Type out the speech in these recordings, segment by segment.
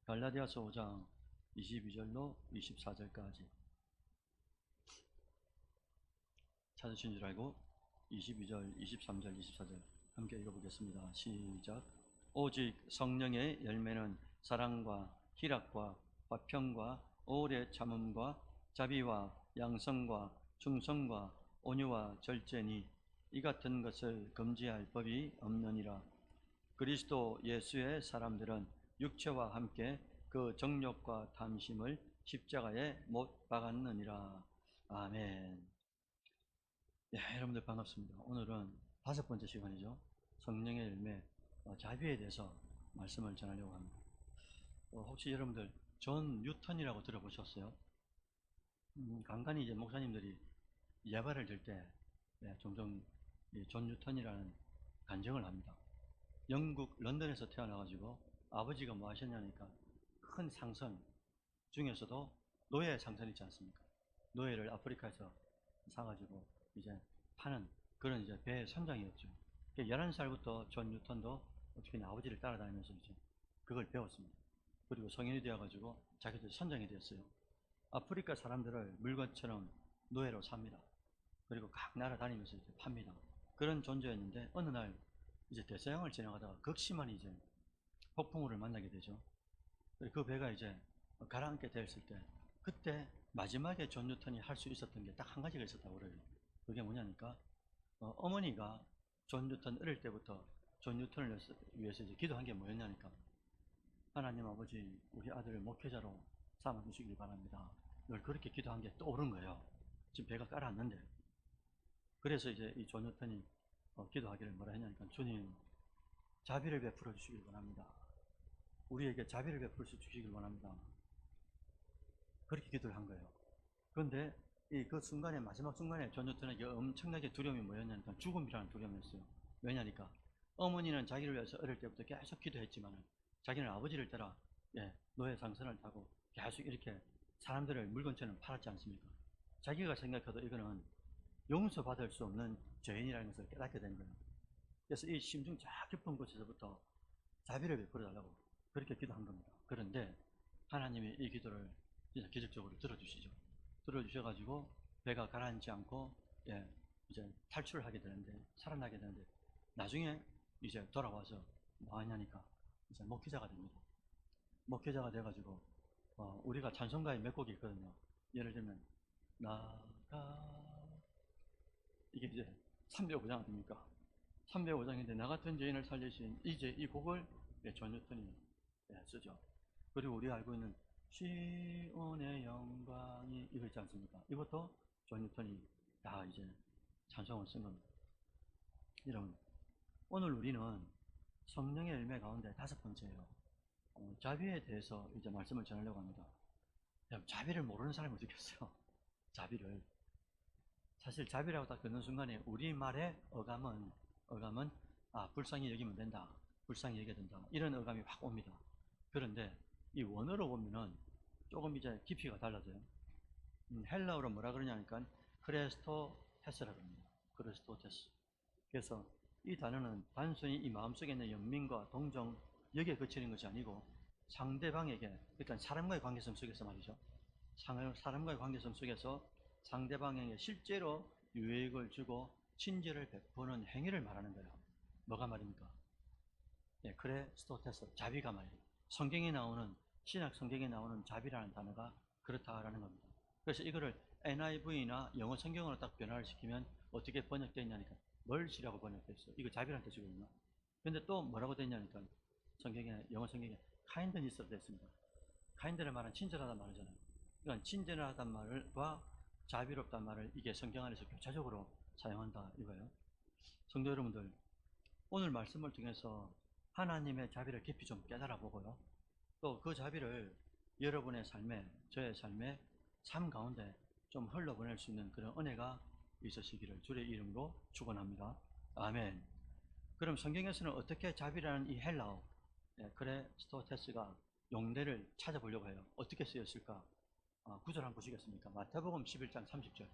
갈라디아서 5장 22절로 24절까지 찾으신 줄 알고 22절, 23절, 24절 함께 읽어보겠습니다. 시작. 오직 성령의 열매는 사랑과 희락과 화평과 오래 참음과 자비와 양성과 충성과 온유와 절제니 이 같은 것을 금지할 법이 없느니라. 그리스도 예수의 사람들은 육체와 함께 그 정욕과 탐심을 십자가에 못 박았느니라. 아멘. 여러분들 반갑습니다. 오늘은 5번째 시간이죠. 성령의 열매, 자비에 대해서 말씀을 전하려고 합니다. 혹시 여러분들 존 뉴턴이라고 들어보셨어요? 간간히 이제 목사님들이 예발을 들 때 종종 존 뉴턴이라는 간증을 합니다. 영국 런던에서 태어나가지고 아버지가 뭐 하셨냐니까 큰 상선 중에서도 노예 상선 있지 않습니까? 노예를 아프리카에서 사가지고 이제 파는 그런 이제 배 선장이었죠. 11살부터 존 뉴턴도 어떻게 아버지를 따라다니면서 이제 그걸 배웠습니다. 그리고 성인이 되어가지고 자기도 선장이 되었어요. 아프리카 사람들을 물건처럼 노예로 삽니다. 그리고 각 나라 다니면서 이제 팝니다. 그런 존재였는데 어느 날 이제 대서양을 지나가다가 극심한 이제 폭풍우를 만나게 되죠. 그 배가 이제 가라앉게 되었을 때 그때 마지막에 존 뉴턴이 할 수 있었던 게 딱 한 가지가 있었다고 그래요. 그게 뭐냐니까 어머니가 존 뉴턴 어릴 때부터 존 뉴턴을 위해서 이제 기도한 게 뭐였냐니까 하나님 아버지 우리 아들을 목회자로 삼아 주시길 바랍니다. 늘 그렇게 기도한 게 떠오른 거예요. 지금 배가 가라앉는데. 그래서 이제 이 존 뉴턴이 기도하기를 뭐라 했냐니까 주님 자비를 베풀어 주시길 원합니다. 우리에게 자비를 베풀어 주시길 원합니다. 그렇게 기도를 한 거예요. 그런데 그 순간에 마지막 순간에 존 뉴턴에게 엄청나게 두려움이 뭐였냐니까 죽음이라는 두려움이었어요. 왜냐니까 어머니는 자기를 위해서 어릴 때부터 계속 기도했지만 자기는 아버지를 따라 노예 상선을 타고 계속 이렇게 사람들을 물건처럼 팔았지 않습니까? 자기가 생각해도 이거는 용서받을 수 없는 죄인이라는 것을 깨닫게 된 거예요. 그래서 이 심중 저 깊은 곳에서부터 자비를 베풀어 달라고 그렇게 기도한 겁니다. 그런데 하나님이 이 기도를 진짜 기적적으로 들어주시죠. 들어주셔가지고 배가 가라앉지 않고 이제 탈출을 하게 되는데 살아나게 되는데 나중에 이제 돌아와서 뭐 하냐니까 이제 목회자가 됩니다. 목회자가 돼가지고 우리가 찬송가에 몇 곡이 있거든요. 예를 들면 나가 이게 이제 305장 아닙니까? 305장인데 나 같은 죄인을 살리신 이제 이 곡을 존 뉴턴이 쓰죠. 그리고 우리가 알고 있는 시온의 영광이 이거 있지 않습니까? 이것도 존 뉴턴이 다 이제 찬송을 쓴 겁니다. 여러분, 오늘 우리는 성령의 열매 가운데 5번째예요. 자비에 대해서 이제 말씀을 전하려고 합니다. 자비를 모르는 사람이 어디 있겠어요? 자비를. 사실 자비라고 딱 듣는 순간에 우리말의 어감은 불쌍히 여기면 된다. 불쌍히 여겨야 된다. 이런 어감이 확 옵니다. 그런데 이 원어로 보면은 조금 이제 깊이가 달라져요. 헬라어로 뭐라 그러냐니까 크레스토테스라고 합니다. 크레스토테스. 그래서 이 단어는 단순히 이 마음속에 있는 연민과 동정 여기에 그치는 것이 아니고 상대방에게, 그러니까 사람과의 관계성 속에서 말이죠. 사람과의 관계성 속에서 상대방에게 실제로 유익을 주고 친절을 베푸는 행위를 말하는 거예요. 뭐가 말입니까? 크레스토테스, 자비가 말이에요. 신약 성경에 나오는 자비라는 단어가 그렇다라는 겁니다. 그래서 이거를 NIV나 영어 성경으로 딱 변화를 시키면 어떻게 번역되어 있냐니까 멀시라고 번역되어 있어요. 이거 자비라는 뜻이거든요. 근데 또 뭐라고 되어 있냐니까 영어 성경에 kindness로 되어 있습니다. kind를 말은 친절하다는 말이잖아요. 그러니까 친절하다는 말과 자비롭다는 말을 이게 성경 안에서 교차적으로 사용한다 이거예요. 성도 여러분들, 오늘 말씀을 통해서 하나님의 자비를 깊이 좀 깨달아 보고요. 또 그 자비를 여러분의 삶에, 저의 삶에, 삶 가운데 좀 흘러보낼 수 있는 그런 은혜가 있으시기를 주의 이름으로 축원합니다. 아멘. 그럼 성경에서는 어떻게 자비라는 이 헬라어 크레스토테스가 용례를 찾아보려고 해요. 어떻게 쓰였을까? 구절 한번 보시겠습니까? 마태복음 11장 30절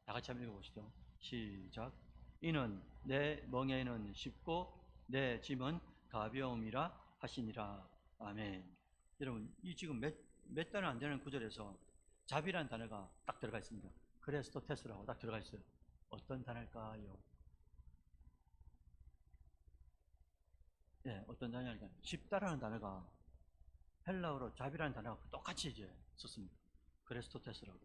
다 같이 한번 읽어보시죠. 시작. 이는 내 멍에는 쉽고 내 짐은 가벼움이라 하시니라. 아멘. 여러분, 이 지금 몇 단어 안 되는 구절에서 자비라는 단어가 딱 들어가 있습니다. 크레스토테스라고 딱 들어가 있어요. 어떤 단어일까요? 예, 어떤 단어일까요? 쉽다라는 단어가 헬라어로 자비라는 단어가 똑같이 이제 썼습니다. 크레스토테스라고.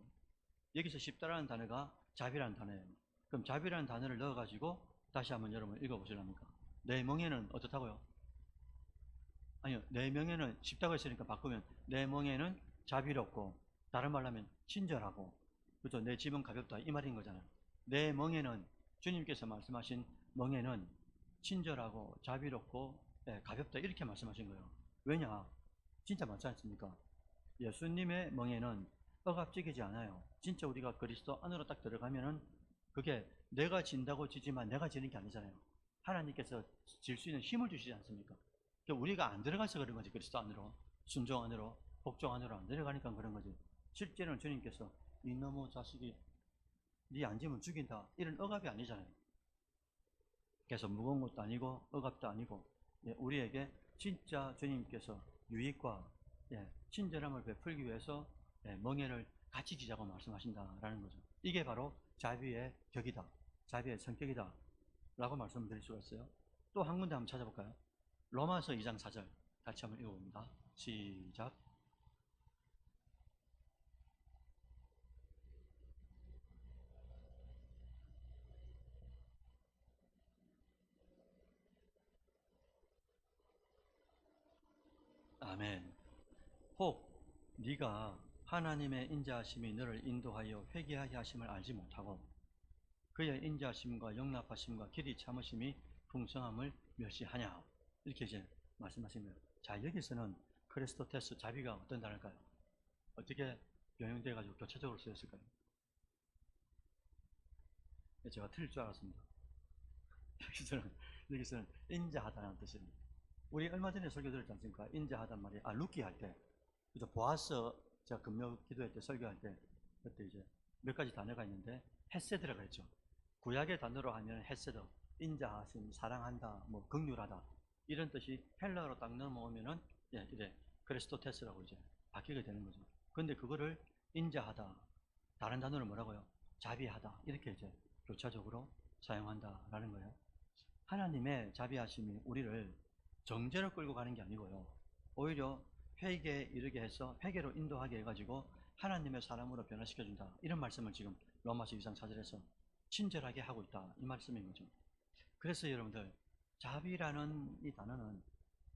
여기서 쉽다라는 단어가 자비라는 단어예요. 그럼 자비라는 단어를 넣어가지고 다시 한번 여러분 읽어보시랍니까? 내 멍에는 어떻다고요? 아니요, 내 명예는 쉽다고 했으니까 바꾸면 내 멍에는 자비롭고, 다른 말로 하면 친절하고, 그죠? 내 짐은 가볍다 이 말인 거잖아요. 내 멍에는, 주님께서 말씀하신 멍에는 친절하고 자비롭고, 예, 가볍다 이렇게 말씀하신 거예요. 왜냐? 진짜 맞지 않습니까? 예수님의 멍에는 억압적이지 않아요. 진짜 우리가 그리스도 안으로 딱 들어가면은 그게 내가 진다고 지지만 내가 지는 게 아니잖아요. 하나님께서 질 수 있는 힘을 주시지 않습니까? 그러니까 우리가 안 들어가서 그런 거지. 그리스도 안으로, 순종 안으로, 복종 안으로 안 들어가니까 그런 거지. 실제로는 주님께서 이놈의 자식이 네 앉으면 죽인다 이런 억압이 아니잖아요. 그래서 무거운 것도 아니고 억압도 아니고, 예, 우리에게 진짜 주님께서 유익과, 예, 친절함을 베풀기 위해서, 예, 멍에를 같이 지자고 말씀하신다라는 거죠. 이게 바로 자비의 격이다, 자비의 성격이다 라고 말씀드릴 수가 있어요. 또 한 군데 한번 찾아볼까요? 로마서 2장 4절 같이 한번 읽어봅니다. 시작. 아멘. 혹 네가 하나님의 인자하심이 너를 인도하여 회개하게 하심을 알지 못하고 그의 인자하심과 용납하심과 길이 참으심이 풍성함을 멸시하냐, 이렇게 이제 말씀하신 거예요. 자, 여기서는 크리스토테스 자비가 어떤 단어일까요? 어떻게 변형돼 가지고 교체적으로 쓰였을까요? 제가 틀릴 줄 알았습니다. 여기서는 여기서는 인자하다는 뜻입니다. 우리 얼마 전에 설교 들었지 않습니까? 인자하단 말이, 루키 할 때, 그죠? 보아스, 제가 금요 기도회 때 설교할 때, 그때 이제 몇 가지 단어가 있는데, 헤세드라고 했죠. 구약의 단어로 하면 헤세드, 인자하심, 사랑한다, 뭐, 긍휼하다, 이런 뜻이 헬라어로 딱 넘어오면은, 예, 이래, 크리스토테스라고 이제 바뀌게 되는 거죠. 근데 그거를 인자하다, 다른 단어로 뭐라고요? 자비하다, 이렇게 이제 교차적으로 사용한다라는 거예요. 하나님의 자비하심이 우리를 정죄로 끌고 가는 게 아니고요. 오히려 회개에 이르게 해서 회개로 인도하게 해가지고 하나님의 사람으로 변화시켜준다. 이런 말씀을 지금 로마서 2장 4절에서 친절하게 하고 있다. 이 말씀인 거죠. 그래서 여러분들, 자비라는 이 단어는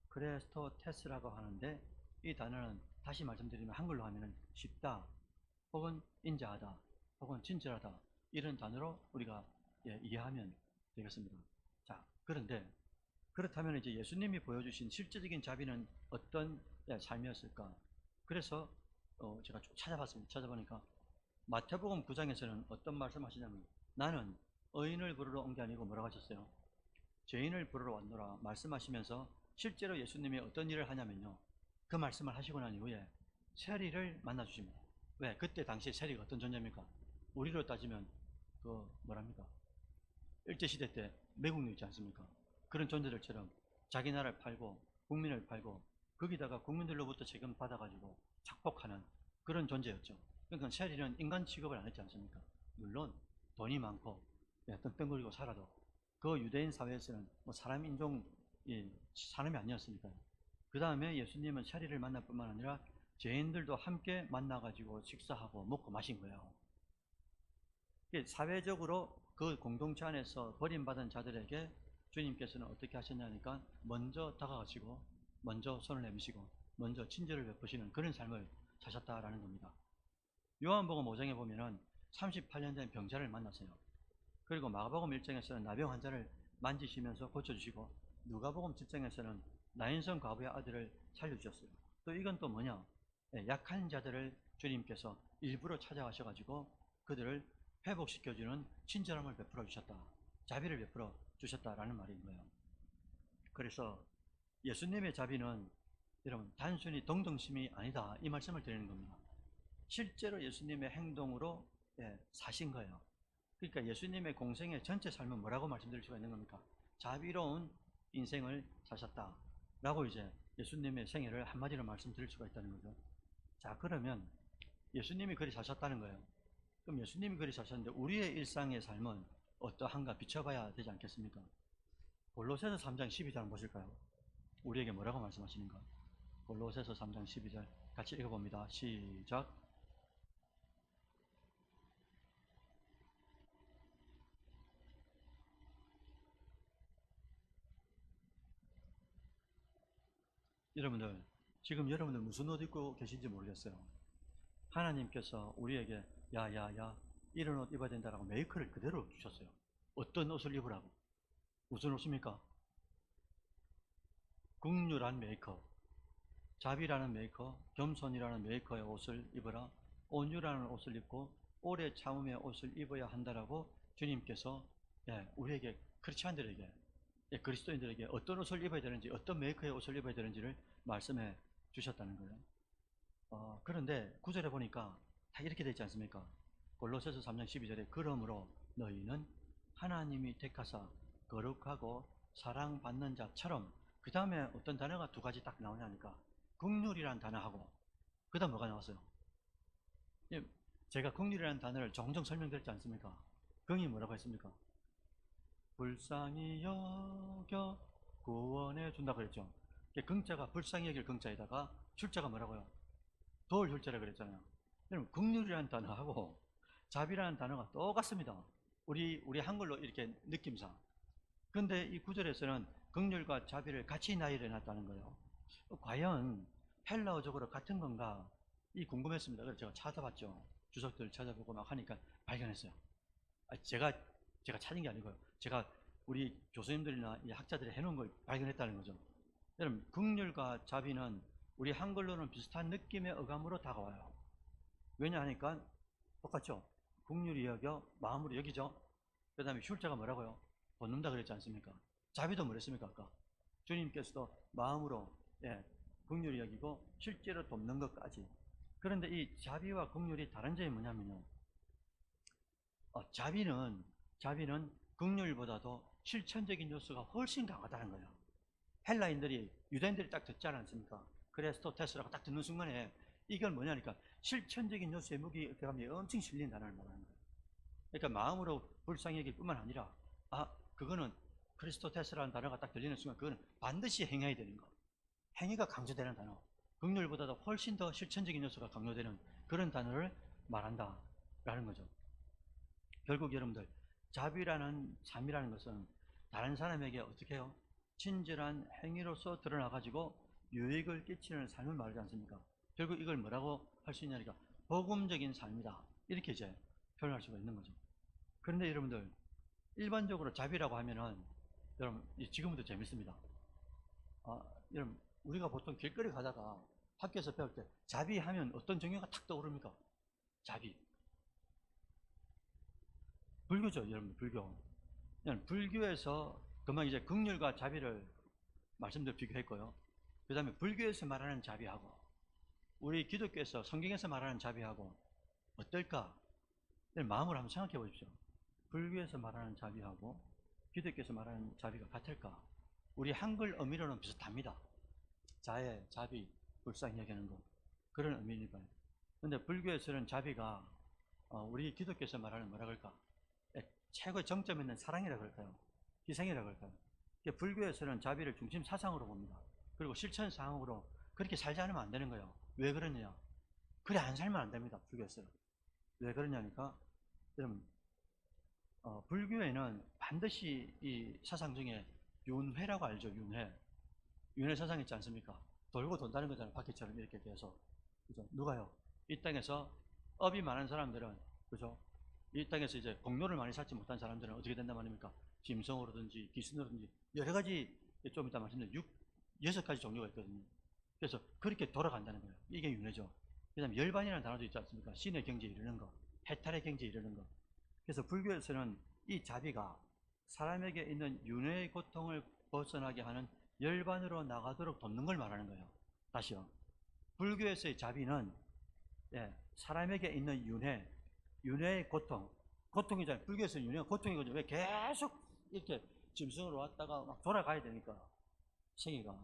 크레스토테스라고 하는데, 이 단어는 다시 말씀드리면 한글로 하면 쉽다, 혹은 인자하다, 혹은 친절하다, 이런 단어로 우리가, 예, 이해하면 되겠습니다. 자, 그런데 그렇다면 이제 예수님이 보여주신 실제적인 자비는 어떤, 예, 삶이었을까? 그래서 제가 쭉 찾아봤습니다. 찾아보니까 마태복음 9장에서는 어떤 말씀하시냐면, 나는 의인을 부르러 온 게 아니고 뭐라고 하셨어요? 죄인을 부르러 왔노라 말씀하시면서, 실제로 예수님이 어떤 일을 하냐면요, 그 말씀을 하시고 난 이후에 세리를 만나 주십니다. 왜? 그때 당시에 세리가 어떤 존재입니까? 우리로 따지면 그 뭐랍니까? 일제시대 때 매국노 있지 않습니까? 그런 존재들처럼 자기 나라를 팔고 국민을 팔고 거기다가 국민들로부터 세금 받아가지고 착복하는 그런 존재였죠. 그러니까 세리는 인간 취급을 안 했지 않습니까? 물론 돈이 많고, 예, 떵떵거리고 살아도 그 유대인 사회에서는 뭐 사람 인종, 이 사람이 아니었으니까요. 그 다음에 예수님은 세리를 만날 뿐만 아니라 죄인들도 함께 만나가지고 식사하고 먹고 마신 거예요. 사회적으로 그 공동체 안에서 버림받은 자들에게 주님께서는 어떻게 하셨냐니까, 먼저 다가가시고 먼저 손을 내미시고 먼저 친절을 베푸시는 그런 삶을 사셨다라는 겁니다. 요한복음 5장에 보면은 38년 된 병자를 만났어요. 그리고 마가복음 1장에서는 나병 환자를 만지시면서 고쳐주시고, 누가복음 7장에서는 나인성 과부의 아들을 살려주셨어요. 또 이건 또 뭐냐? 예, 약한 자들을 주님께서 일부러 찾아가셔가지고 그들을 회복시켜주는 친절함을 베풀어 주셨다, 자비를 베풀어 주셨다라는 말인 거예요. 그래서 예수님의 자비는 여러분 단순히 동정심이 아니다, 이 말씀을 드리는 겁니다. 실제로 예수님의 행동으로, 예, 사신 거예요. 그러니까 예수님의 공생의 전체 삶은 뭐라고 말씀드릴 수가 있는 겁니까? 자비로운 인생을 사셨다 라고 이제 예수님의 생애를 한마디로 말씀드릴 수가 있다는 거죠. 자, 그러면 예수님이 그리 사셨다는 거예요. 그럼 예수님이 그리 사셨는데 우리의 일상의 삶은 어떠한가 비춰봐야 되지 않겠습니까? 골로새서 3장 12절 보실까요? 우리에게 뭐라고 말씀하시는가? 골로새서 3장 12절 같이 읽어봅니다. 시작. 여러분들, 지금 여러분들 무슨 옷 입고 계신지 모르겠어요. 하나님께서 우리에게 야야야 이런 옷 입어야 된다라고 메이커를 그대로 주셨어요. 어떤 옷을 입으라고? 무슨 옷입니까? 긍휼한 메이커, 자비라는 메이커, 겸손이라는 메이커의 옷을 입어라. 온유라는 옷을 입고 오래 참음의 옷을 입어야 한다라고 주님께서 우리에게 크리스찬들에게 그리스도인들에게 어떤 옷을 입어야 되는지 어떤 메이커의 옷을 입어야 되는지를 말씀해 주셨다는 거예요. 그런데 9절에 보니까 다 이렇게 되어 있지 않습니까? 골로새서 3장 12절에 그러므로 너희는 하나님이 택하사 거룩하고 사랑받는 자처럼, 그 다음에 어떤 단어가 두 가지 딱 나오냐니까 긍휼이라는 단어하고 그 다음 뭐가 나왔어요? 제가 긍휼이라는 단어를 종종 설명드렸지 않습니까? 긍이 뭐라고 했습니까? 불쌍히 여겨 구원해 준다 그랬죠. 긍자가 불쌍히 여길 긍자에다가 출자가 뭐라고요? 도울 훌자라 그랬잖아요. 여러분, 긍휼이라는 단어하고 자비라는 단어가 똑같습니다. 우리 한글로 이렇게 느낌상. 근데 이 구절에서는 긍휼과 자비를 같이 나열해 놨다는 거예요. 과연 헬라어적으로 같은 건가? 이 궁금했습니다. 그래서 제가 찾아봤죠. 주석들 찾아보고 막 하니까 발견했어요. 제가 찾은 게 아니고요. 제가 우리 교수님들이나 이 학자들이 해놓은 걸 발견했다는 거죠. 여러분, 긍휼과 자비는 우리 한글로는 비슷한 느낌의 어감으로 다가와요. 왜냐 하니까 똑같죠. 긍휼히 여겨 마음으로 여기죠. 그 다음에 슐자가 뭐라고요? 벗는다 그랬지 않습니까? 자비도 뭐랬습니까? 아까 주님께서도 마음으로 긍휼히 여기고 실제로 돕는 것까지. 그런데 이 자비와 긍휼이 다른 점이 뭐냐면요, 자비는 긍휼보다도 실천적인 요소가 훨씬 강하다는 거예요. 헬라인들이 유대인들이 딱 듣지 않았습니까? 크레스토테스라고 딱 듣는 순간에 이건 뭐냐니까 실천적인 요소의 무게감이 엄청 실린 단어를 말하는 거예요. 그러니까 마음으로 불쌍히 여길 뿐만 아니라 그거는 크리스토테스라는 단어가 딱 들리는 순간 그거는 반드시 행해야 되는 거, 행위가 강조되는 단어, 긍휼보다도 훨씬 더 실천적인 요소가 강조되는 그런 단어를 말한다라는 거죠. 결국 여러분들, 자비라는 삶이라는 것은 다른 사람에게 어떻게 해요? 친절한 행위로서 드러나가지고 유익을 끼치는 삶을 말하지 않습니까? 결국 이걸 뭐라고 할 수 있냐니까 복음적인 삶이다, 이렇게 이제 표현할 수가 있는 거죠. 그런데 여러분들, 일반적으로 자비라고 하면은 여러분 지금부터 재밌습니다. 여러분, 우리가 보통 길거리 가다가 학교에서 배울 때 자비하면 어떤 종교가 탁 떠오릅니까? 자비. 불교죠, 여러분. 불교. 불교에서 그만 이제 긍휼과 자비를 말씀대로 비교했고요. 그 다음에 불교에서 말하는 자비하고 우리 기독교에서 성경에서 말하는 자비하고 어떨까? 마음으로 한번 생각해 보십시오. 불교에서 말하는 자비하고 기독교에서 말하는 자비가 같을까? 우리 한글 의미로는 비슷합니다. 자애, 자비, 불쌍히 여기는 거, 그런 의미니까요. 근데 불교에서는 자비가 우리 기독교에서 말하는 뭐라 그럴까? 최고의 정점에 있는 사랑이라고 할까요? 희생이라고 할까요? 불교에서는 자비를 중심 사상으로 봅니다. 그리고 실천 사항으로 그렇게 살지 않으면 안 되는 거예요. 왜 그러냐? 그래 안 살면 안 됩니다. 불교에서는. 왜 그러냐니까 여러분, 불교에는 반드시 이 사상 중에 윤회라고 알죠? 윤회 사상 있지 않습니까? 돌고 돈다는 거잖아요. 바퀴처럼 이렇게 돼서. 그죠? 누가요? 이 땅에서 업이 많은 사람들은, 그죠? 이 땅에서 이제 공로를 많이 쌓지 못한 사람들은 어떻게 된단 말입니까? 짐승으로든지 기신으로든지 여러 가지, 좀 이따 말씀드린 6가지 종류가 있거든요. 그래서 그렇게 돌아간다는 거예요. 이게 윤회죠. 그 다음에 열반이라는 단어도 있지 않습니까? 신의 경지에 이르는 거, 해탈의 경지에 이르는 거. 그래서 불교에서는 이 자비가 사람에게 있는 윤회의 고통을 벗어나게 하는 열반으로 나가도록 돕는 걸 말하는 거예요. 다시요. 불교에서의 자비는 사람에게 있는 윤회의 고통이잖아요. 불교에서는 윤회가 고통이거든요. 왜 계속 이렇게 짐승으로 왔다가 막 돌아가야 되니까, 생애가.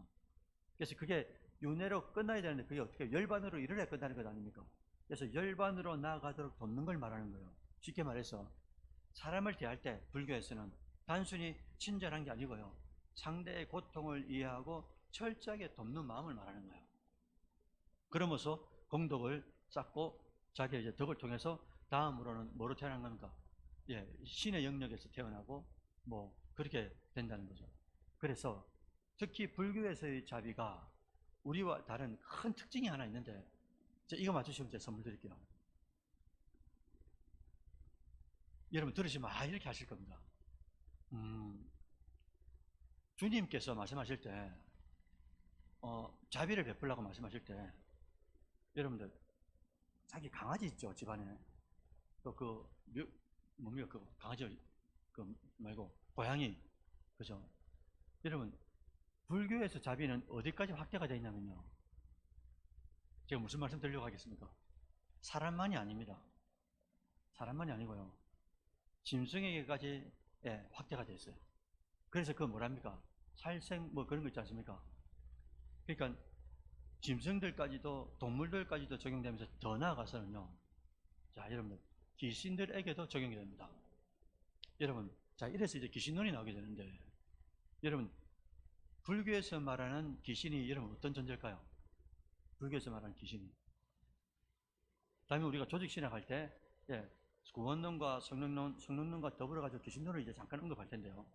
그래서 그게 윤회로 끝나야 되는데 그게 어떻게 열반으로 이르러 끝나는 것 아닙니까? 그래서 열반으로 나아가도록 돕는 걸 말하는 거예요. 쉽게 말해서 사람을 대할 때 불교에서는 단순히 친절한 게 아니고요. 상대의 고통을 이해하고 철저하게 돕는 마음을 말하는 거예요. 그러면서 공덕을 쌓고 자기의 이제 덕을 통해서 다음으로는 뭐로 태어난 겁니까? 예, 신의 영역에서 태어나고 뭐 그렇게 된다는 거죠. 그래서 특히 불교에서의 자비가 우리와 다른 큰 특징이 하나 있는데 이거 맞추시면 제가 선물 드릴게요. 여러분 들으시면 이렇게 하실 겁니다. 주님께서 말씀하실 때 자비를 베풀라고 말씀하실 때 여러분들 자기 강아지 있죠 집안에 또그 뭡니까 그 강아지 그 말고 고양이 그죠? 여러분 불교에서 자비는 어디까지 확대가 되어 있냐면요. 제가 무슨 말씀 드리려고 하겠습니까? 사람만이 아닙니다. 사람만이 아니고요. 짐승에게까지 확대가 되어 있어요. 그래서 그 뭐랍니까? 살생 뭐 그런 거 있지 않습니까? 그러니까 짐승들까지도 동물들까지도 적용되면서 더 나아가서는요. 자, 여러분들 귀신들에게도 적용이 됩니다. 여러분, 자 이래서 이제 귀신론이 나오게 되는데 여러분 불교에서 말하는 귀신이 여러분 어떤 존재일까요? 불교에서 말하는 귀신이 다음에 우리가 조직신학 할 때 구원론과 성령론과 더불어 가지고 귀신론을 이제 잠깐 언급할 텐데요.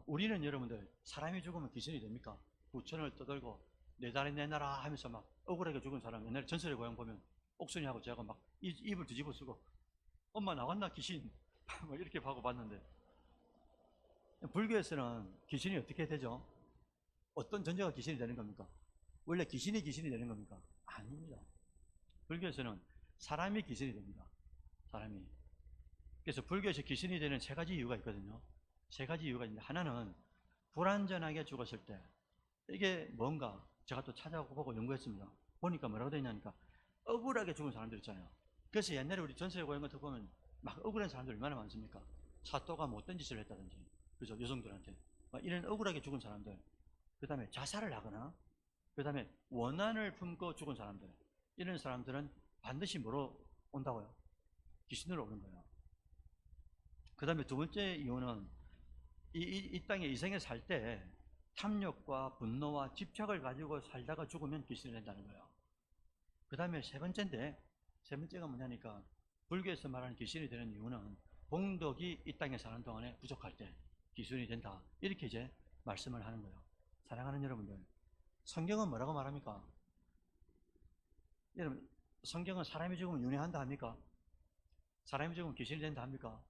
우리는 여러분들 사람이 죽으면 귀신이 됩니까? 부천을 떠들고 내 다리 내놔라 하면서 막 억울하게 죽은 사람 옛날에 전설의 고향 보면 옥순이하고 제가 막 입을 뒤집어 쓰고 엄마 나왔나 귀신 막 이렇게 하고 봤는데 불교에서는 귀신이 어떻게 되죠? 어떤 존재가 귀신이 되는 겁니까? 원래 귀신이 되는 겁니까? 아닙니다. 불교에서는 사람이 귀신이 됩니다. 사람이. 그래서 불교에서 귀신이 되는 세 가지 이유가 있거든요. 세 가지 이유가 있는데 하나는 불완전하게 죽었을 때 이게 뭔가 제가 또 찾아보고 연구했습니다. 보니까 뭐라고 되어 있냐니까 억울하게 죽은 사람들 있잖아요. 그래서 옛날에 우리 전설의 고향 같은 거 보면 막 억울한 사람들 얼마나 많습니까? 사또가 못된 짓을 했다든지 그죠? 여성들한테 막 이런 억울하게 죽은 사람들 그 다음에 자살을 하거나 그 다음에 원한을 품고 죽은 사람들 이런 사람들은 반드시 뭐로 온다고요? 귀신으로 오는 거예요. 그 다음에 두 번째 이유는 이 땅에 이 생에 살 때 탐욕과 분노와 집착을 가지고 살다가 죽으면 귀신이 된다는 거예요. 그 다음에 세 번째가 뭐냐니까 불교에서 말하는 귀신이 되는 이유는 공덕이 이 땅에 사는 동안에 부족할 때 귀신이 된다. 이렇게 이제 말씀을 하는 거예요. 사랑하는 여러분들, 성경은 뭐라고 말합니까? 여러분, 성경은 사람이 죽으면 윤회한다 합니까? 사람이 죽으면 귀신이 된다 합니까?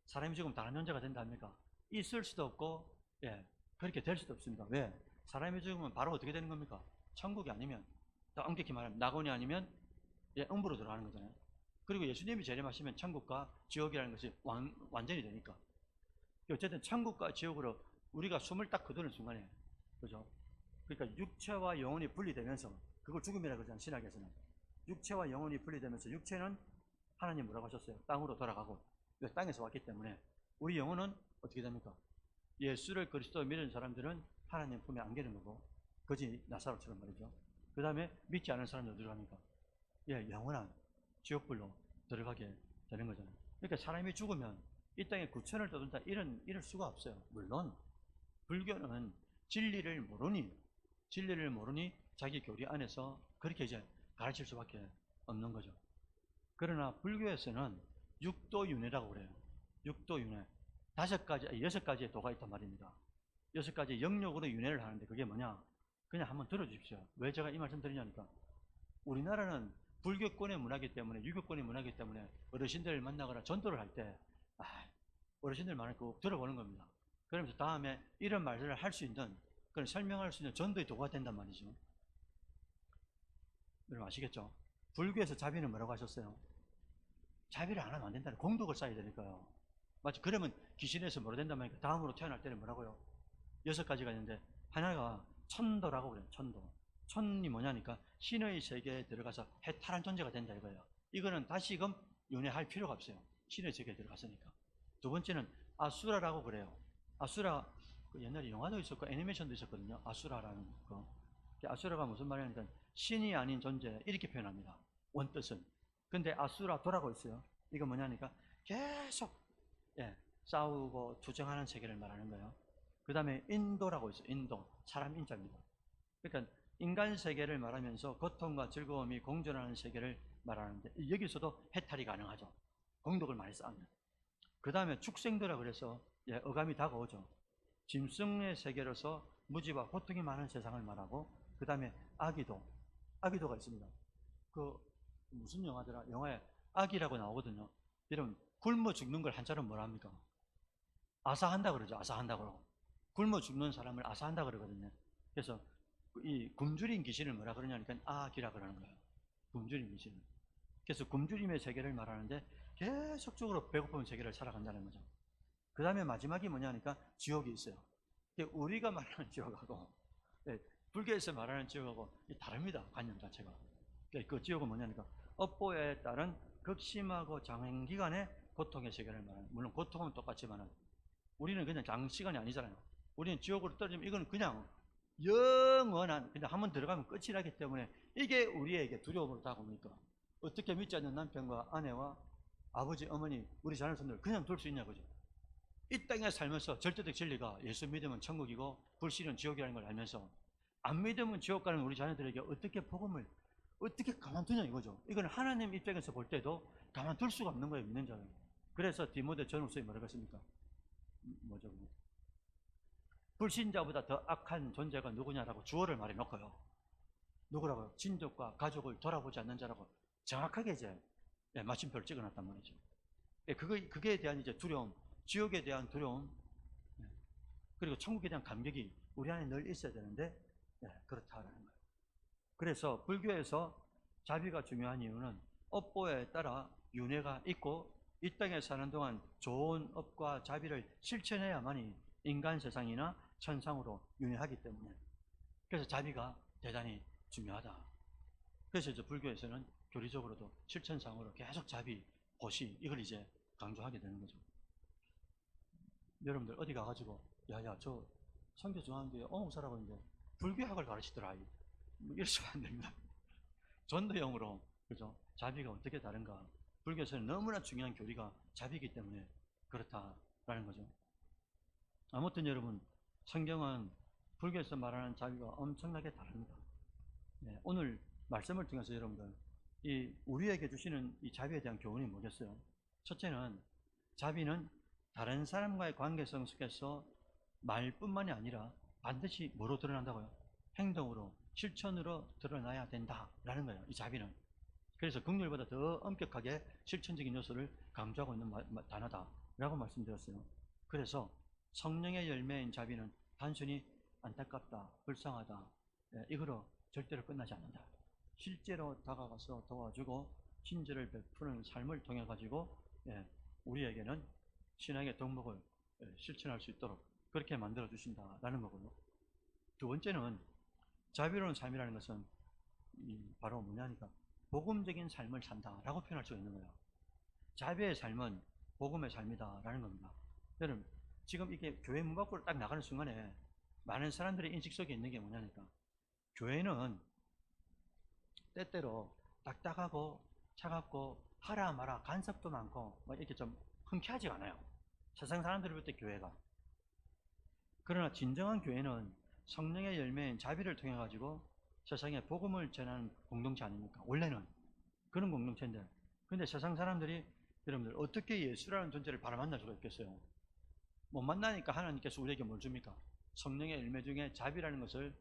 사람이 죽으면 다른 존재가 된다 합니까? 있을 수도 없고, 그렇게 될 수도 없습니다. 왜? 사람이 죽으면 바로 어떻게 되는 겁니까? 천국이 아니면, 엄격히 말하면 낙원이 아니면 음부로 들어가는 거잖아요. 그리고 예수님이 재림하시면 천국과 지옥이라는 것이 완전히 되니까. 어쨌든 천국과 지옥으로 우리가 숨을 딱 거두는 순간에, 그죠? 그러니까 육체와 영혼이 분리되면서, 그걸 죽음이라고 그러잖아요, 신학에서는. 육체와 영혼이 분리되면서 육체는 하나님 뭐라고 하셨어요? 땅으로 돌아가고 땅에서 왔기 때문에 우리 영혼은 어떻게 됩니까? 예수를 그리스도 믿는 사람들은 하나님 품에 안기는 거고 거지 나사로처럼 말이죠. 그 다음에 믿지 않은 사람들 어디로 갑니까? 영원한 지옥불로 들어가게 되는 거잖아요. 그러니까 사람이 죽으면 이 땅에 구천을 떠든다 이럴 수가 없어요. 물론 불교는 진리를 모르니 자기 교리 안에서 그렇게 이제 가르칠 수밖에 없는 거죠. 그러나 불교에서는 육도윤회라고 그래요. 육도윤회. 여섯 가지의 도가 있단 말입니다. 6가지 영역으로 윤회를 하는데 그게 뭐냐? 그냥 한번 들어주십시오. 왜 제가 이 말씀 드리냐니까. 우리나라는 불교권의 문화이기 때문에, 유교권의 문화이기 때문에 어르신들을 만나거나 전도를 할 때, 어르신들 말을 꼭 들어보는 겁니다. 그러면서 다음에 이런 말들을 할 수 있는, 그런 설명할 수 있는 전도의 도가 된단 말이죠. 여러분 아시겠죠? 불교에서 자비는 뭐라고 하셨어요? 자비를 안 하면 안 된다는 공덕을 쌓아야 되니까요. 맞죠? 그러면 귀신에서 뭐라 된단 말이니까 다음으로 태어날 때는 뭐라고요? 6가지가 있는데 하나가 천도라고 그래요. 천도. 천이 뭐냐니까 신의 세계에 들어가서 해탈한 존재가 된다 이거예요. 이거는 다시금 윤회할 필요가 없어요. 신의 세계에 들어갔으니까. 두 번째는 아수라라고 그래요. 아수라 그 옛날에 영화도 있었고 애니메이션도 있었거든요. 아수라라는 거. 아수라가 무슨 말이냐면 신이 아닌 존재 이렇게 표현합니다. 원뜻은. 근데 아수라 돌아가고 있어요. 이거 뭐냐니까 계속 싸우고 투쟁하는 세계를 말하는 거예요. 그 다음에 인도라고 있어요. 인도. 사람 인자입니다. 그러니까 인간 세계를 말하면서 고통과 즐거움이 공존하는 세계를 말하는데 여기서도 해탈이 가능하죠. 공덕을 많이 쌓으면. 그 다음에 축생도라 그래서 어감이 다가오죠. 짐승의 세계로서 무지와 고통이 많은 세상을 말하고, 그 다음에 아기도가 있습니다. 그 무슨 영화더라? 영화에 아기라고 나오거든요. 여러분 굶어 죽는 걸 한자로 뭐라 합니까? 아사한다 그러죠. 아사한다고. 굶어 죽는 사람을 아사한다 그러거든요. 그래서 이 굶주린 귀신을 뭐라 그러냐니까 아기라 그러는 거예요. 굶주린 귀신. 그래서 굶주림의 세계를 말하는데 계속적으로 배고픈 세계를 살아간다는 거죠. 그 다음에 마지막이 뭐냐니까 지옥이 있어요. 우리가 말하는 지옥하고 불교에서 말하는 지옥하고 다릅니다. 관념 자체가. 그 지옥은 뭐냐니까 업보에 따른 극심하고 장기간의 고통의 세계를 말하는, 물론 고통은 똑같지만 우리는 그냥 장시간이 아니잖아요. 우리는 지옥으로 떨어지면 이건 그냥 영원한, 그냥 한번 들어가면 끝이라기 때문에 이게 우리에게 두려움으로 다가옵니까? 어떻게 믿지 않는 남편과 아내와 아버지, 어머니, 우리 자녀손들 그냥 둘 수 있냐 그죠? 이 땅에 살면서 절대적 진리가 예수 믿으면 천국이고 불신은 지옥이라는 걸 알면서 안 믿으면 지옥 가는 우리 자녀들에게 어떻게 복음을 어떻게 가만두냐 이거죠. 이건 하나님 입장에서 볼 때도 가만둘 수가 없는 거예요, 믿는 자는. 그래서 디모데 전후서에 뭐라고 했습니까? 뭐죠? 불신자보다 더 악한 존재가 누구냐라고 주어를 말해놓고요. 누구라고요? 친족과 가족을 돌아보지 않는 자라고 정확하게 이제 마침표를 찍어놨단 말이죠. 그게 대한 이제 두려움, 지옥에 대한 두려움, 그리고 천국에 대한 감격이 우리 안에 늘 있어야 되는데 그렇다라는 거예요. 그래서 불교에서 자비가 중요한 이유는 업보에 따라 윤회가 있고 이 땅에 사는 동안 좋은 업과 자비를 실천해야만이 인간 세상이나 천상으로 윤회하기 때문에, 그래서 자비가 대단히 중요하다. 그래서 이제 불교에서는 교리적으로도 실천상으로 계속 자비, 보시 이걸 이제 강조하게 되는 거죠. 여러분들 어디 가가지고 야야 저 선교 중앙교회 어묵사라고 이제 불교학을 가르치더라 이러시면 안 됩니다. 전도형으로, 그죠? 자비가 어떻게 다른가? 불교에서는 너무나 중요한 교리가 자비이기 때문에 그렇다라는 거죠. 아무튼 여러분, 성경은 불교에서 말하는 자비가 엄청나게 다릅니다. 오늘 말씀을 통해서 여러분들 우리에게 주시는 이 자비에 대한 교훈이 뭐겠어요? 첫째는 자비는 다른 사람과의 관계성 속에서 말뿐만이 아니라 반드시 뭐로 드러난다고요? 행동으로, 실천으로 드러나야 된다라는 거예요. 이 자비는. 그래서 긍휼보다 더 엄격하게 실천적인 요소를 강조하고 있는 단어다라고 말씀드렸어요. 그래서 성령의 열매인 자비는 단순히 안타깝다, 불쌍하다 이거로 절대로 끝나지 않는다. 실제로 다가가서 도와주고 친절을 베푸는 삶을 통해 가지고 우리에게는 신앙의 덕목을 실천할 수 있도록 그렇게 만들어 주신다라는 거고요. 두 번째는 자비로운 삶이라는 것은 바로 뭐냐니까 복음적인 삶을 산다라고 표현할 수가 있는 거예요. 자비의 삶은 복음의 삶이다라는 겁니다. 여러분 지금 이게 교회 문 밖으로 딱 나가는 순간에 많은 사람들의 인식 속에 있는 게 뭐냐니까 교회는 때때로 딱딱하고 차갑고 하라 마라 간섭도 많고 이렇게 좀 흔쾌하지가 않아요. 세상 사람들이 볼 때 교회가. 그러나 진정한 교회는 성령의 열매인 자비를 통해 가지고 세상에 복음을 전하는 공동체 아닙니까? 원래는 그런 공동체인데, 근데 세상 사람들이 여러분들 어떻게 예수라는 존재를 바라 만날 수가 있겠어요? 못 만나니까 하나님께서 우리에게 뭘 줍니까? 성령의 열매 중에 자비라는 것을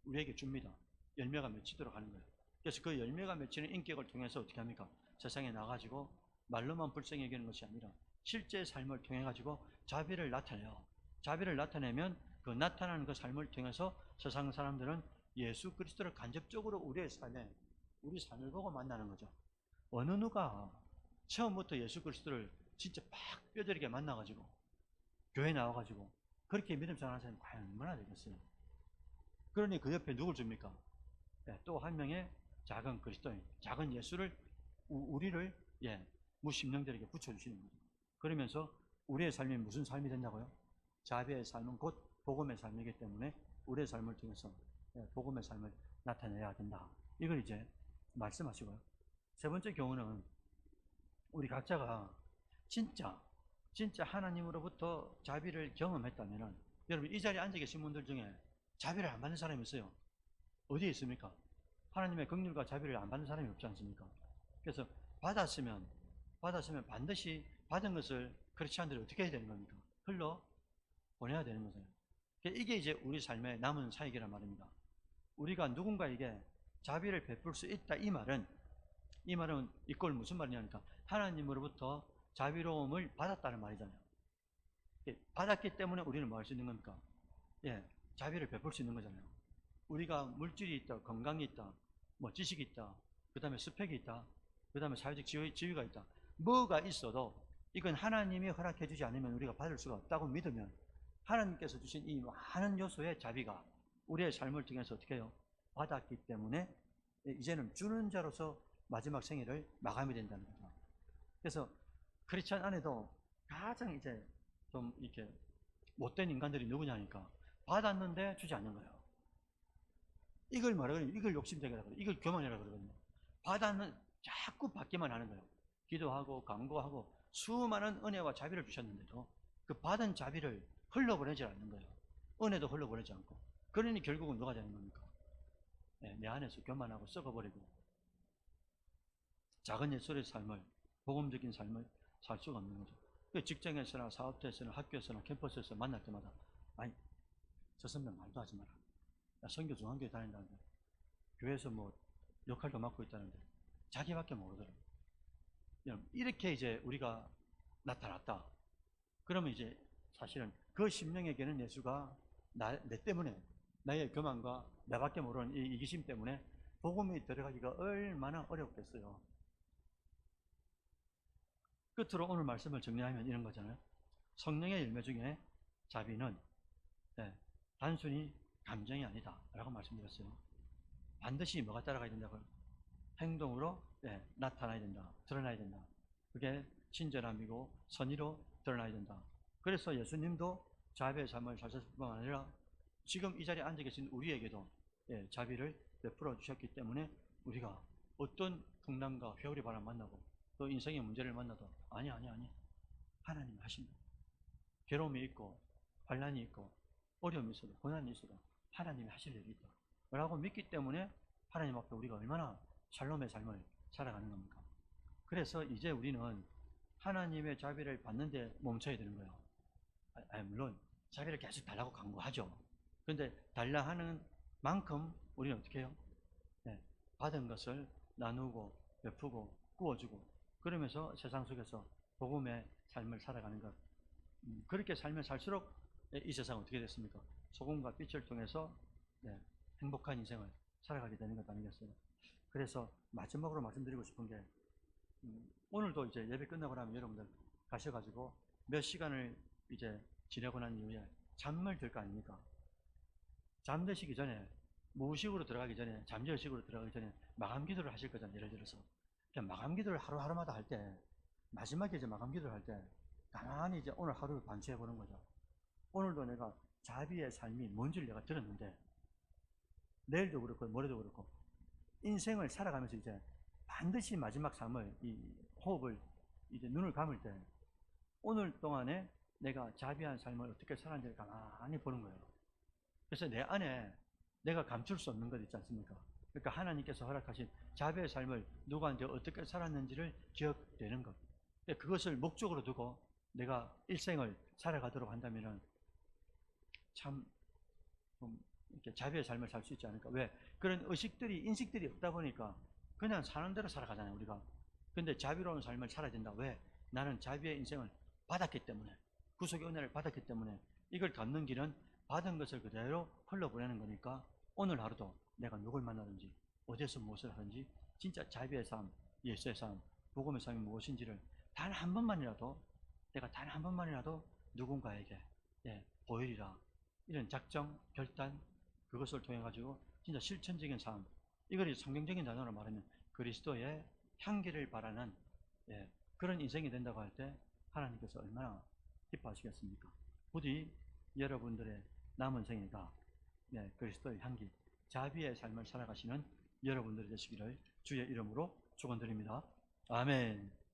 우리에게 줍니다. 열매가 맺히도록 하는 거예요. 그래서 그 열매가 맺히는 인격을 통해서 어떻게 합니까? 세상에 나가지고 말로만 불쌍히 여기는 것이 아니라 실제 삶을 통해 가지고 자비를 나타내요. 자비를 나타내면 그 나타나는 그 삶을 통해서 세상 사람들은 예수 그리스도를 간접적으로 우리 삶을 보고 만나는 거죠. 어느 누가 처음부터 예수 그리스도를 진짜 팍 뼈저리게 만나가지고 교회 나와가지고 그렇게 믿음 생활하는 사람이 과연 얼마나 되겠어요? 그러니 그 옆에 누굴 줍니까? 또 한 명의 작은 그리스도인, 작은 예수를 우리를 무심령들에게 붙여주시는 거죠. 그러면서 우리의 삶이 무슨 삶이 된다고요? 자비의 삶은 곧 복음의 삶이기 때문에 우리의 삶을 통해서 복음의 삶을 나타내야 된다. 이걸 이제 말씀하시고요. 세 번째 경우는 우리 각자가 진짜 하나님으로부터 자비를 경험했다면은, 여러분 이 자리에 앉아 계신 분들 중에 자비를 안 받는 사람이 있어요? 어디에 있습니까? 하나님의 긍휼과 자비를 안 받는 사람이 없지 않습니까? 그래서 받았으면 반드시 받은 것을 크리스찬들이 어떻게 해야 되는 겁니까? 흘러 보내야 되는 거죠. 이게 이제 우리 삶의 남은 사역이란 말입니다. 우리가 누군가에게 자비를 베풀 수 있다, 이 말은 이걸 무슨 말이냐니까, 하나님으로부터 자비로움을 받았다는 말이잖아요. 받았기 때문에 우리는 뭐 할 수 있는 겁니까? 자비를 베풀 수 있는 거잖아요. 우리가 물질이 있다, 건강이 있다, 뭐 지식이 있다, 그 다음에 스펙이 있다, 그 다음에 사회적 지위가 있다, 뭐가 있어도 이건 하나님이 허락해 주지 않으면 우리가 받을 수가 없다고 믿으면, 하나님께서 주신 이 많은 요소의 자비가 우리의 삶을 통해서 어떻게 해요? 받았기 때문에 이제는 주는 자로서 마지막 생애를 마감이 된다는 거죠. 그래서 크리스찬 안에도 가장 이제 좀 이렇게 못된 인간들이 누구냐니까, 받았는데 주지 않는 거예요. 이걸 말하거든요. 이걸 욕심쟁이라 그래요. 이걸 교만이라 그러거든요. 받았는 자꾸 받기만 하는 거예요. 기도하고 강구하고 수많은 은혜와 자비를 주셨는데도 그 받은 자비를 흘려보내지 않는 거예요. 은혜도 흘려보내지 않고. 그러니 결국은 누가 되는 겁니까? 내 안에서 교만하고 썩어버리고 작은 예술의 삶을, 복음적인 삶을 살 수가 없는 거죠. 직장에서나 사업터에서나 학교에서나 캠퍼스에서 만날 때마다, 아니 저 선배 말도 하지 마라, 나 선교 중앙교회 다닌다는데, 교회에서 뭐 역할도 맡고 있다는데 자기밖에 모르더라고요. 이렇게 이제 우리가 나타났다. 그러면 이제 사실은 그 심령에게는 예수가 내 때문에, 나의 교만과 나밖에 모르는 이 이기심 때문에 복음이 들어가기가 얼마나 어렵겠어요. 끝으로 오늘 말씀을 정리하면 이런 거잖아요. 성령의 열매 중에 자비는 단순히 감정이 아니다 라고 말씀드렸어요. 반드시 뭐가 따라가야 된다고요? 행동으로 나타나야 된다, 드러나야 된다. 그게 친절함이고 선의로 드러나야 된다. 그래서 예수님도 자비의 삶을 사셨을 뿐만 아니라 지금 이 자리에 앉아 계신 우리에게도 자비를 베풀어 주셨기 때문에 우리가 어떤 풍랑과 회오리 바람 만나고 또 인생의 문제를 만나도 아니 하나님 하신다. 괴로움이 있고 환난이 있고 어려움이 있어도 고난이 있어도 하나님이 하실 일이 있다 라고 믿기 때문에 하나님 앞에 우리가 얼마나 샬롬의 삶을 살아가는 겁니까? 그래서 이제 우리는 하나님의 자비를 받는데 멈춰야 되는 거예요. 물론 자비를 계속 달라고 강구하죠. 그런데 달라 하는 만큼 우리는 어떻게 해요? 받은 것을 나누고 베푸고 구워주고 그러면서 세상 속에서 복음의 삶을 살아가는 것. 그렇게 살면 살수록 이 세상은 어떻게 됐습니까? 소금과 빛을 통해서 행복한 인생을 살아가게 되는 것 아니겠어요? 그래서 마지막으로 말씀드리고 싶은 게, 오늘도 이제 예배 끝나고 나면 여러분들 가셔가지고 몇 시간을 이제 지내고 난 이후에 잠을 들 거 아닙니까? 잠드시기 전에, 무의식으로 들어가기 전에, 잠재의식으로 들어가기 전에 마감 기도를 하실 거잖아요. 예를 들어서 마감 기도를 하루하루마다 할 때, 마지막에 이제 마감 기도를 할 때 가만히 이제 오늘 하루를 반추해 보는 거죠. 오늘도 내가 자비의 삶이 뭔지를 내가 들었는데, 내일도 그렇고 모레도 그렇고 인생을 살아가면서 이제 반드시 마지막 삶을, 이 호흡을 이제 눈을 감을 때 오늘 동안에 내가 자비한 삶을 어떻게 살았는지를 가만히 보는 거예요. 그래서 내 안에 내가 감출 수 없는 것 있지 않습니까? 그러니까 하나님께서 허락하신 자비의 삶을 누가 이제 어떻게 살았는지를 기억되는 것. 그것을 목적으로 두고 내가 일생을 살아가도록 한다면은 참 이렇게 자비의 삶을 살 수 있지 않을까. 왜? 그런 인식들이 없다 보니까 그냥 사는 대로 살아가잖아요, 우리가. 근데 자비로운 삶을 살아야 된다. 왜? 나는 자비의 인생을 받았기 때문에, 구속의 은혜를 받았기 때문에. 이걸 갚는 길은 받은 것을 그대로 흘려보내는 거니까 오늘 하루도 내가 누굴 만나든지 어디에서 무엇을 하든지 진짜 자비의 삶, 예수의 삶, 복음의 삶이 무엇인지를 단 한 번만이라도, 내가 단 한 번만이라도 누군가에게 보이리라, 이런 작정, 결단, 그것을 통해 가지고 진짜 실천적인 삶, 이걸 성경적인 단어로 말하면 그리스도의 향기를 바라는 그런 인생이 된다고 할 때 하나님께서 얼마나 기뻐하시겠습니까? 부디 여러분들의 남은 생애가 그리스도의 향기, 자비의 삶을 살아가시는 여러분들이 되시기를 주의 이름으로 축원드립니다. 아멘.